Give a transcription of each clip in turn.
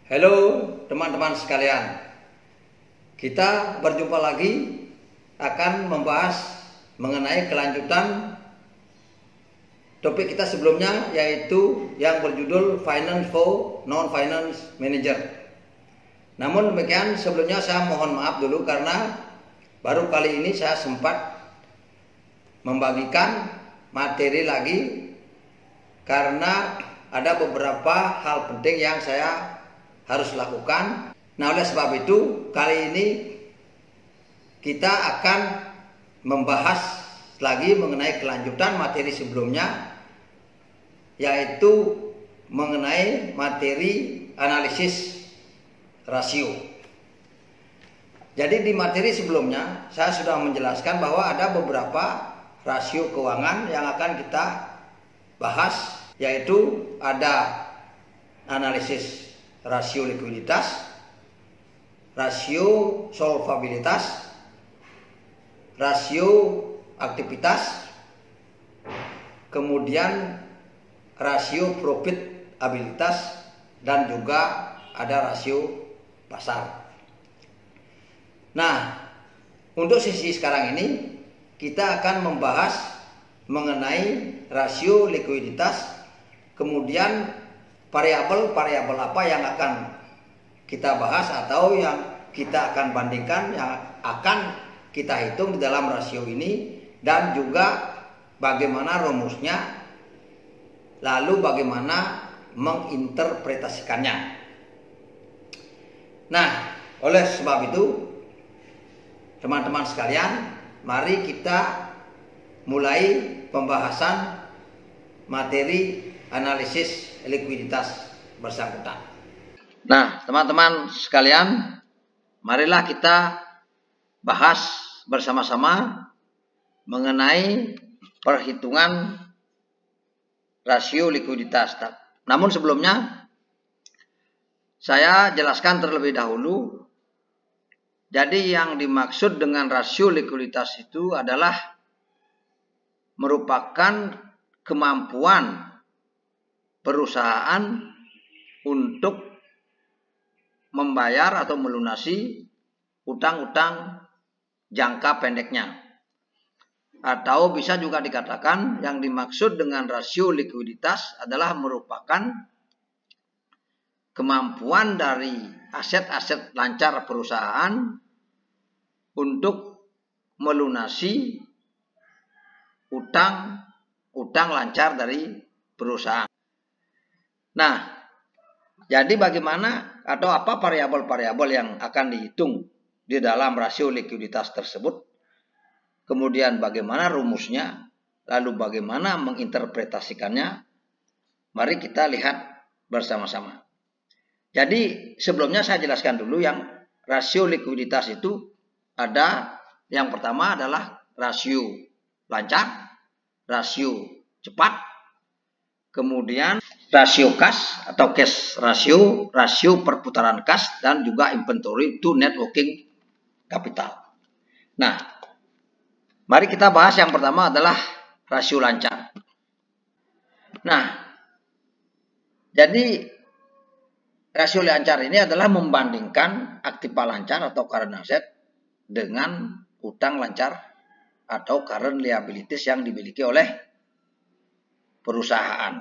Halo teman-teman sekalian, kita berjumpa lagi akan membahas mengenai kelanjutan topik kita sebelumnya, yaitu yang berjudul Finance for Non-Finance Manager. Namun demikian, sebelumnya saya mohon maaf dulu karena baru kali ini saya sempat membagikan materi lagi karena ada beberapa hal penting yang saya harus lakukan. Nah, oleh sebab itu kali ini kita akan membahas lagi mengenai kelanjutan materi sebelumnya, yaitu mengenai materi analisis rasio. Jadi di materi sebelumnya saya sudah menjelaskan bahwa ada beberapa rasio keuangan yang akan kita bahas, yaitu ada analisis rasio likuiditas, rasio solvabilitas, rasio aktivitas, kemudian rasio profitabilitas, dan juga ada rasio pasar. Nah, untuk sesi sekarang ini kita akan membahas mengenai rasio likuiditas, kemudian variabel-variabel apa yang akan kita bahas atau yang kita akan bandingkan, yang akan kita hitung di dalam rasio ini, dan juga bagaimana rumusnya, lalu bagaimana menginterpretasikannya. Nah, oleh sebab itu teman-teman sekalian, mari kita mulai pembahasan materi analisis likuiditas bersangkutan. Nah, teman-teman sekalian, marilah kita bahas bersama-sama mengenai perhitungan rasio likuiditas. Namun sebelumnya saya jelaskan terlebih dahulu. Jadi yang dimaksud dengan rasio likuiditas itu adalah merupakan kemampuan perusahaan untuk membayar atau melunasi utang-utang jangka pendeknya. Atau bisa juga dikatakan yang dimaksud dengan rasio likuiditas adalah merupakan kemampuan dari aset-aset lancar perusahaan untuk melunasi utang lancar dari perusahaan. Nah, jadi bagaimana atau apa variabel-variabel yang akan dihitung di dalam rasio likuiditas tersebut, kemudian bagaimana rumusnya, lalu bagaimana menginterpretasikannya, mari kita lihat bersama-sama. Jadi sebelumnya saya jelaskan dulu yang rasio likuiditas itu ada, yang pertama adalah rasio lancar, rasio cepat, kemudian rasio kas atau cash rasio, rasio perputaran kas, dan juga inventory to net working capital. Nah, mari kita bahas yang pertama adalah rasio lancar. Nah, jadi rasio lancar ini adalah membandingkan aktiva lancar atau current asset dengan utang lancar atau current liabilities yang dimiliki oleh perusahaan.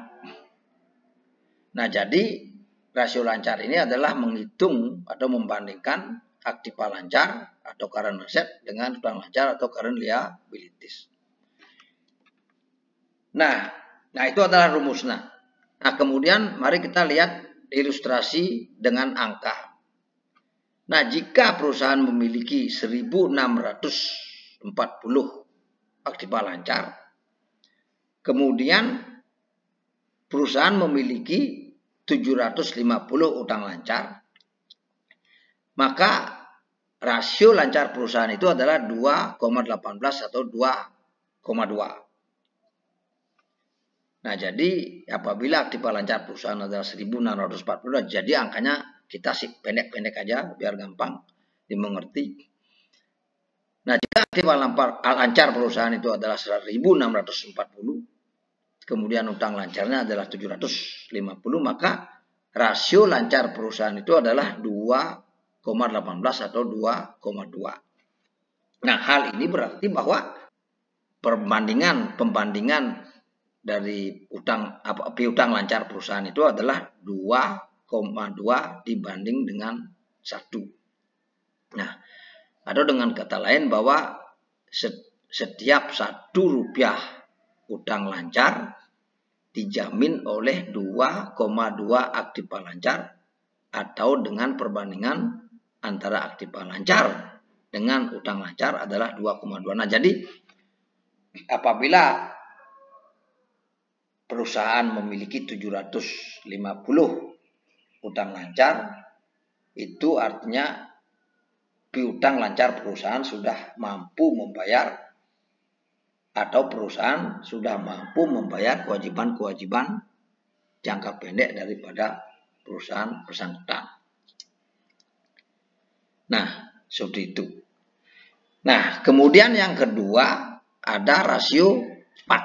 Nah, jadi rasio lancar ini adalah menghitung atau membandingkan aktiva lancar atau current asset dengan utang lancar atau current liabilities. Nah itu adalah rumusnya. Nah, kemudian mari kita lihat ilustrasi dengan angka. Nah, jika perusahaan memiliki 1.640 aktiva lancar, kemudian perusahaan memiliki 750 utang lancar, maka rasio lancar perusahaan itu adalah 2,18 atau 2,2. Nah, jadi apabila aktiva lancar perusahaan adalah 1.640, jadi angkanya kita pendek-pendek aja biar gampang dimengerti. Nah, jika aktiva lancar perusahaan itu adalah 1.640, kemudian utang lancarnya adalah 750, maka rasio lancar perusahaan itu adalah 2,18 atau 2,2. Nah, hal ini berarti bahwa pembandingan dari piutang lancar perusahaan itu adalah 2,2 dibanding dengan 1. Nah, atau dengan kata lain bahwa setiap 1 rupiah utang lancar dijamin oleh 2,2 aktiva lancar, atau dengan perbandingan antara aktiva lancar dengan utang lancar adalah 2,2. Nah, jadi apabila perusahaan memiliki 750 utang lancar, itu artinya piutang lancar perusahaan sudah mampu membayar, atau perusahaan sudah mampu membayar kewajiban-kewajiban jangka pendek daripada perusahaan bersangkutan. Nah, seperti itu. Nah, kemudian yang kedua ada rasio cepat.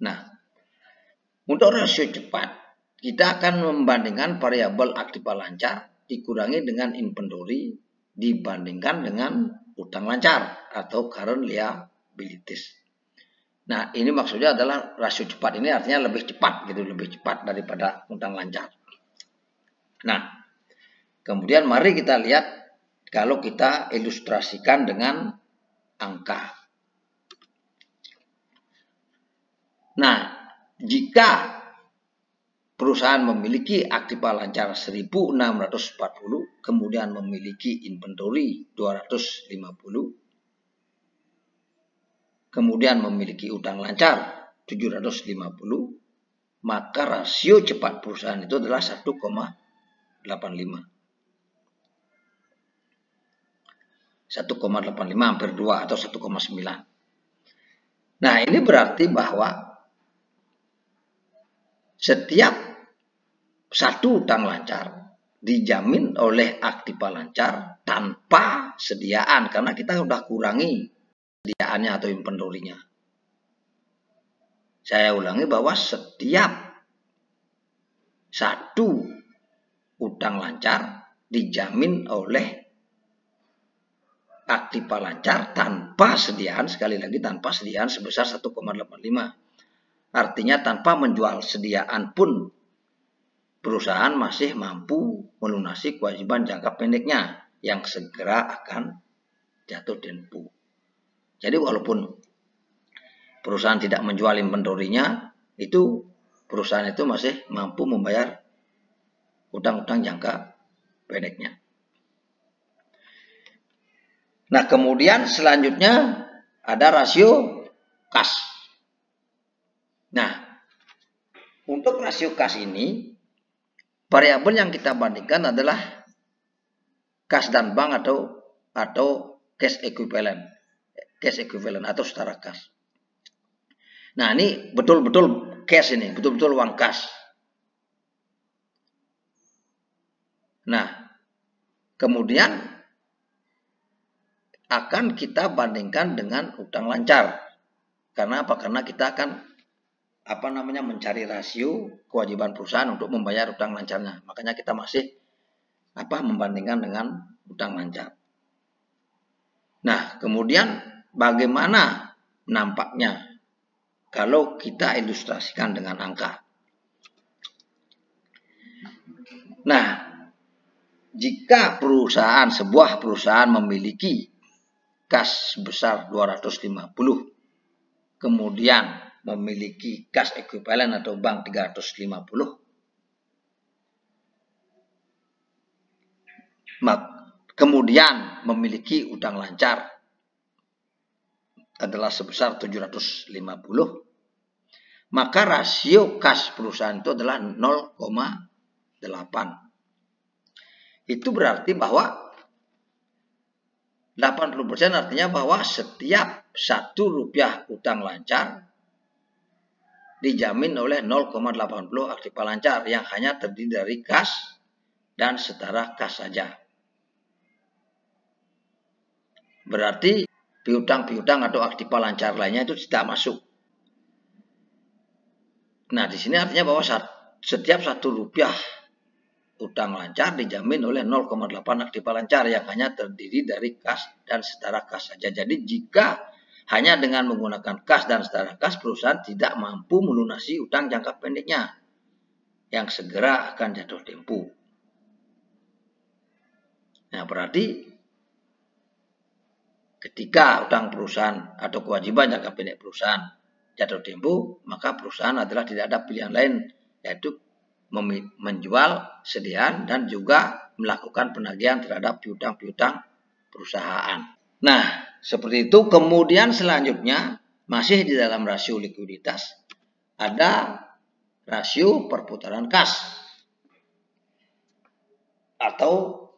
Nah, untuk rasio cepat kita akan membandingkan variabel aktiva lancar dikurangi dengan inventory dibandingkan dengan utang lancar atau current liabilities. Nah, ini maksudnya adalah rasio cepat ini artinya lebih cepat gitu, lebih cepat daripada utang lancar. Nah, kemudian mari kita lihat kalau kita ilustrasikan dengan angka. Nah, jika perusahaan memiliki aktiva lancar 1.640, kemudian memiliki inventory 250, kemudian memiliki utang lancar 750, maka rasio cepat perusahaan itu adalah 1,85. 1,85 hampir 2 atau 1,9. Nah, ini berarti bahwa setiap 1 utang lancar dijamin oleh aktiva lancar tanpa sediaan, karena kita sudah kurangi sediaannya atau inventory-nya. Saya ulangi bahwa setiap 1 utang lancar dijamin oleh aktiva lancar tanpa sediaan, sekali lagi tanpa sediaan sebesar 1,85. Artinya tanpa menjual sediaan pun perusahaan masih mampu melunasi kewajiban jangka pendeknya yang segera akan jatuh tempo. Jadi walaupun perusahaan tidak menjual inventory-nya, itu perusahaan itu masih mampu membayar utang-utang jangka pendeknya. Nah, kemudian selanjutnya ada rasio kas. Nah, untuk rasio kas ini, variabel yang kita bandingkan adalah kas dan bank atau cash equivalent atau setara kas. Nah, ini betul-betul cash ini, betul-betul uang kas. Nah, kemudian akan kita bandingkan dengan utang lancar. Karena apa? Karena kita akan mencari rasio kewajiban perusahaan untuk membayar utang lancarnya. Makanya kita masih membandingkan dengan utang lancar. Nah, kemudian bagaimana nampaknya kalau kita ilustrasikan dengan angka? Nah, jika sebuah perusahaan memiliki kas sebesar 250, kemudian memiliki kas ekuivalen atau bank 350, kemudian memiliki utang lancar adalah sebesar 750, maka rasio kas perusahaan itu adalah 0,8. Itu berarti bahwa 80% artinya bahwa setiap 1 rupiah utang lancar dijamin oleh 0,80 aktiva lancar yang hanya terdiri dari kas dan setara kas saja. Berarti piutang-piutang atau aktiva lancar lainnya itu tidak masuk. Nah, di sini artinya bahwa setiap 1 rupiah utang lancar dijamin oleh 0,8 aktiva lancar yang hanya terdiri dari kas dan setara kas saja. Jadi jika hanya dengan menggunakan kas dan setara kas, perusahaan tidak mampu melunasi utang jangka pendeknya yang segera akan jatuh tempo. Nah, berarti ketika utang perusahaan atau kewajiban jangka pendek perusahaan jatuh tempo, maka perusahaan adalah tidak ada pilihan lain, yaitu menjual sediaan dan juga melakukan penagihan terhadap piutang-piutang perusahaan. Nah, seperti itu. Kemudian selanjutnya masih di dalam rasio likuiditas ada rasio perputaran kas atau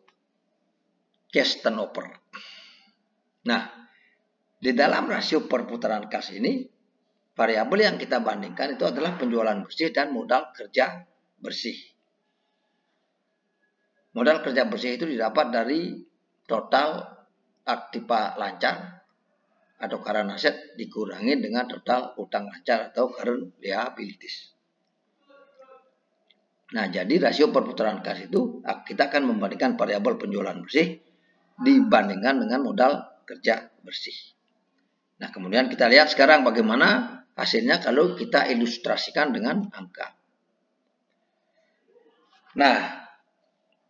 cash turnover. Nah, di dalam rasio perputaran kas ini variabel yang kita bandingkan itu adalah penjualan bersih dan modal kerja bersih. Modal kerja bersih itu didapat dari total aktiva lancar atau current asset dikurangi dengan total utang lancar atau current liabilities. Nah, jadi rasio perputaran kas itu kita akan membandingkan variabel penjualan bersih dibandingkan dengan modal kerja bersih. Nah, kemudian kita lihat sekarang bagaimana hasilnya kalau kita ilustrasikan dengan angka. Nah,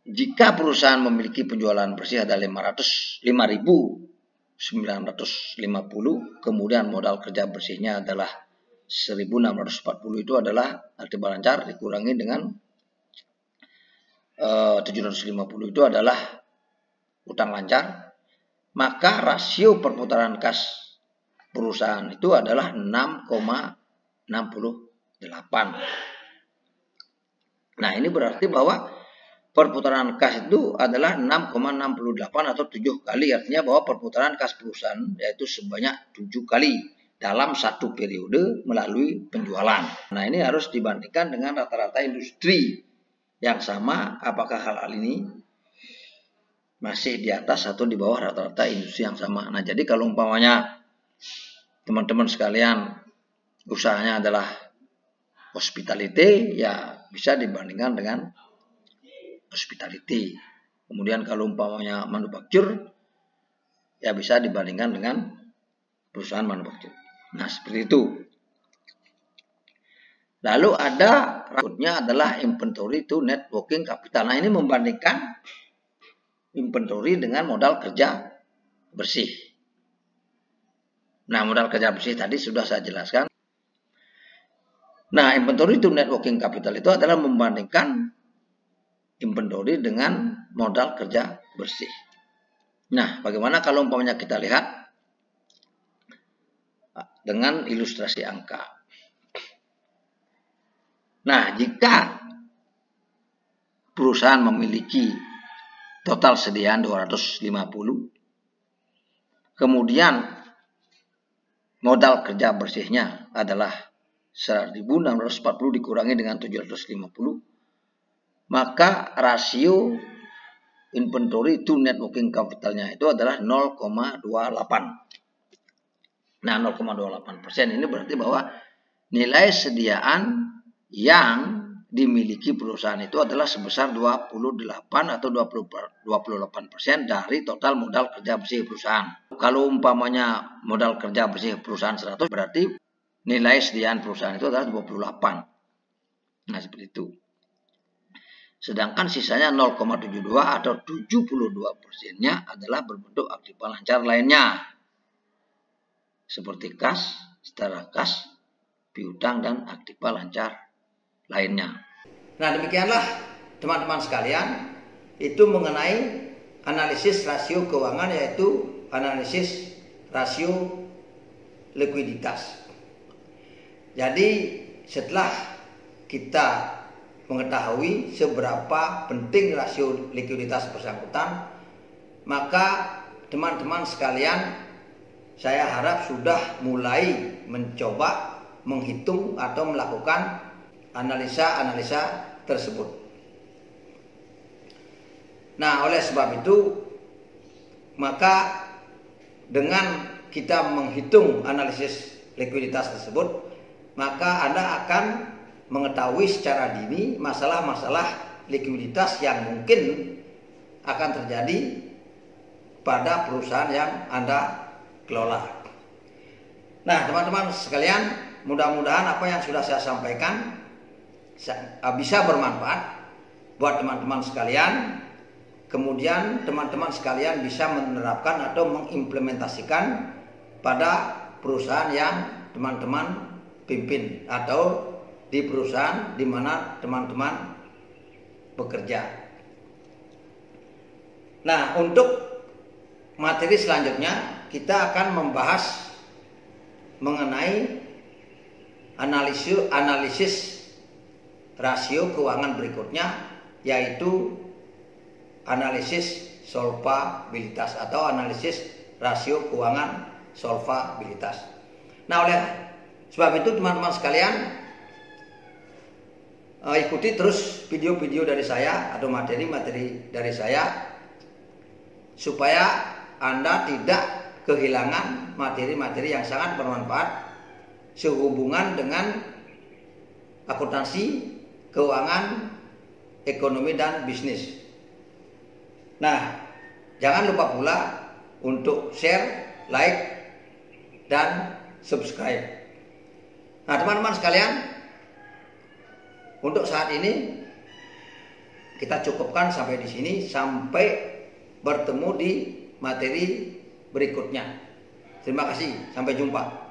jika perusahaan memiliki penjualan bersih ada 5.950, kemudian modal kerja bersihnya adalah 1.640, itu adalah aktiva lancar dikurangi dengan 750 itu adalah utang lancar, maka rasio perputaran kas perusahaan itu adalah 6,68. Nah, ini berarti bahwa perputaran kas itu adalah 6,68 atau 7 kali. Artinya bahwa perputaran kas perusahaan yaitu sebanyak 7 kali dalam satu periode melalui penjualan. Nah, ini harus dibandingkan dengan rata-rata industri yang sama. Apakah hal ini masih di atas atau di bawah rata-rata industri yang sama? Nah, jadi kalau umpamanya teman-teman sekalian usahanya adalah hospitality, ya bisa dibandingkan dengan hospitality. Kemudian kalau umpamanya manufaktur, ya bisa dibandingkan dengan perusahaan manufaktur. Nah, seperti itu. Lalu ada berikutnya adalah inventory to net working capital. Nah, ini membandingkan inventory dengan modal kerja bersih. Nah, modal kerja bersih tadi sudah saya jelaskan. Nah, inventory to net working capital itu adalah membandingkan inventory dengan modal kerja bersih. Nah, bagaimana kalau umpamanya kita lihat dengan ilustrasi angka. Nah, jika perusahaan memiliki total sediaan 250, kemudian modal kerja bersihnya adalah 1.640 dikurangi dengan 750, maka rasio inventory to net working capitalnya itu adalah 0,28. Nah, 0,28% ini berarti bahwa nilai sediaan yang dimiliki perusahaan itu adalah sebesar 28 atau 28% dari total modal kerja bersih perusahaan. Kalau umpamanya modal kerja bersih perusahaan 100, berarti nilai sediaan perusahaan itu adalah 28. Nah, seperti itu. Sedangkan sisanya 0,72 atau 72%-nya adalah berbentuk aktiva lancar lainnya. Seperti kas, setara kas, piutang, dan aktiva lancar lainnya. Nah, demikianlah teman-teman sekalian, itu mengenai analisis rasio keuangan, yaitu analisis rasio likuiditas. Jadi setelah kita mengetahui seberapa penting rasio likuiditas bersangkutan, maka teman-teman sekalian, saya harap sudah mulai mencoba menghitung atau melakukan analisa-analisa tersebut. Nah, oleh sebab itu, maka dengan kita menghitung analisis likuiditas tersebut, maka Anda akan mengetahui secara dini masalah-masalah likuiditas yang mungkin akan terjadi pada perusahaan yang Anda kelola. Nah, teman-teman sekalian, mudah-mudahan apa yang sudah saya sampaikan bisa bermanfaat buat teman-teman sekalian. Kemudian teman-teman sekalian bisa menerapkan atau mengimplementasikan pada perusahaan yang teman-teman pimpin atau di perusahaan di mana teman-teman bekerja. Nah, untuk materi selanjutnya kita akan membahas mengenai analisis rasio keuangan berikutnya, yaitu analisis solvabilitas atau analisis rasio keuangan solvabilitas. Nah, oleh sebab itu teman-teman sekalian, ikuti terus video-video dari saya atau materi-materi dari saya supaya Anda tidak kehilangan materi-materi yang sangat bermanfaat sehubungan dengan akuntansi, keuangan, ekonomi, dan bisnis. Nah, jangan lupa pula untuk share, like, dan subscribe. Nah, teman-teman sekalian, untuk saat ini kita cukupkan sampai di sini, sampai bertemu di materi berikutnya. Terima kasih, sampai jumpa.